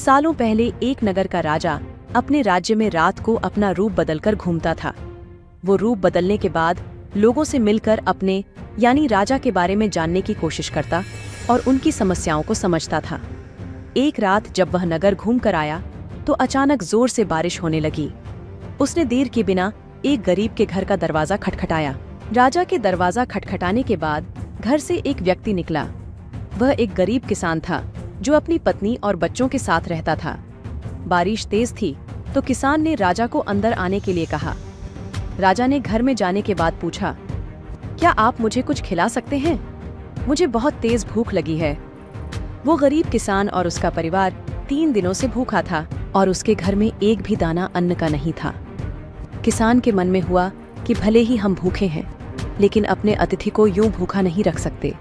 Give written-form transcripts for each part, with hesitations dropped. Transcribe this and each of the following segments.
सालों पहले एक नगर का राजा अपने राज्य में रात को अपना रूप बदलकर घूमता था। वो रूप बदलने के बाद लोगों से मिलकर अपने यानी राजा के बारे में जानने की कोशिश करता और उनकी समस्याओं को समझता था। एक रात जब वह नगर घूम कर आया तो अचानक जोर से बारिश होने लगी। उसने देर के बिना एक गरीब के घर का दरवाजा खटखटाया। राजा के दरवाजा खटखटाने के बाद घर से एक व्यक्ति निकला। वह एक गरीब किसान था जो अपनी पत्नी और बच्चों के साथ रहता था। बारिश तेज थी तो किसान ने राजा को अंदर आने के लिए कहा। राजा ने घर में जाने के बाद पूछा, क्या आप मुझे कुछ खिला सकते हैं? मुझे बहुत तेज भूख लगी है। वो गरीब किसान और उसका परिवार 3 दिनों से भूखा था और उसके घर में एक भी दाना अन्न का नहीं था। किसान के मन में हुआ कि भले ही हम भूखे हैं, लेकिन अपने अतिथि को यूं भूखा नहीं रख सकते।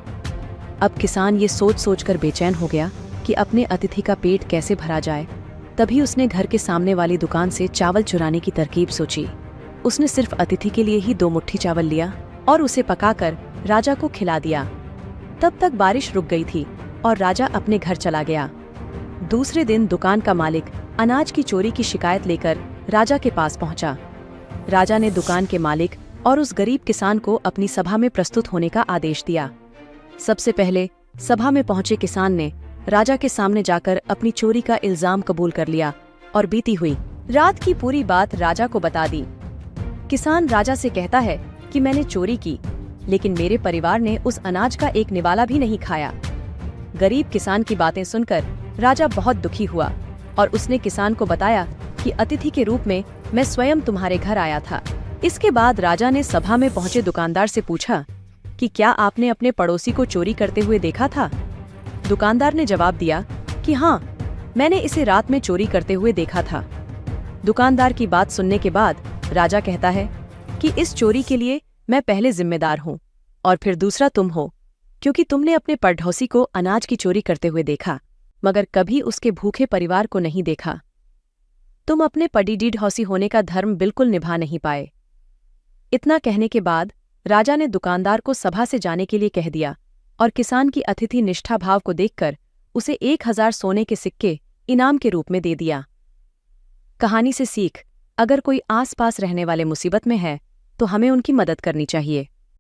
अब किसान ये सोच सोचकर बेचैन हो गया कि अपने अतिथि का पेट कैसे भरा जाए। तभी उसने घर के सामने वाली दुकान से चावल चुराने की तरकीब सोची। उसने सिर्फ अतिथि के लिए ही 2 मुट्ठी चावल लिया और उसे पकाकर राजा को खिला दिया। तब तक बारिश रुक गई थी और राजा अपने घर चला गया। दूसरे दिन दुकान का मालिक अनाज की चोरी की शिकायत लेकर राजा के पास पहुंचा। राजा ने दुकान के मालिक और उस गरीब किसान को अपनी सभा में प्रस्तुत होने का आदेश दिया। सबसे पहले सभा में पहुंचे किसान ने राजा के सामने जाकर अपनी चोरी का इल्जाम कबूल कर लिया और बीती हुई रात की पूरी बात राजा को बता दी। किसान राजा से कहता है कि मैंने चोरी की, लेकिन मेरे परिवार ने उस अनाज का एक निवाला भी नहीं खाया। गरीब किसान की बातें सुनकर राजा बहुत दुखी हुआ और उसने किसान को बताया कि अतिथि के रूप में मैं स्वयं तुम्हारे घर आया था। इसके बाद राजा ने सभा में पहुंचे दुकानदार से पूछा कि क्या आपने अपने पड़ोसी को चोरी करते हुए देखा था? दुकानदार ने जवाब दिया कि हाँ, मैंने इसे रात में चोरी करते हुए देखा था। दुकानदार की बात सुनने के बाद राजा कहता है कि इस चोरी के लिए मैं पहले जिम्मेदार हूँ और फिर दूसरा तुम हो, क्योंकि तुमने अपने पड़ोसी को अनाज की चोरी करते हुए देखा, मगर कभी उसके भूखे परिवार को नहीं देखा। तुम अपने पड़ोसी होने का धर्म बिल्कुल निभा नहीं पाए। इतना कहने के बाद राजा ने दुकानदार को सभा से जाने के लिए कह दिया और किसान की अतिथि निष्ठा भाव को देखकर उसे 1000 सोने के सिक्के इनाम के रूप में दे दिया। कहानी से सीख, अगर कोई आस पास रहने वाले मुसीबत में है तो हमें उनकी मदद करनी चाहिए।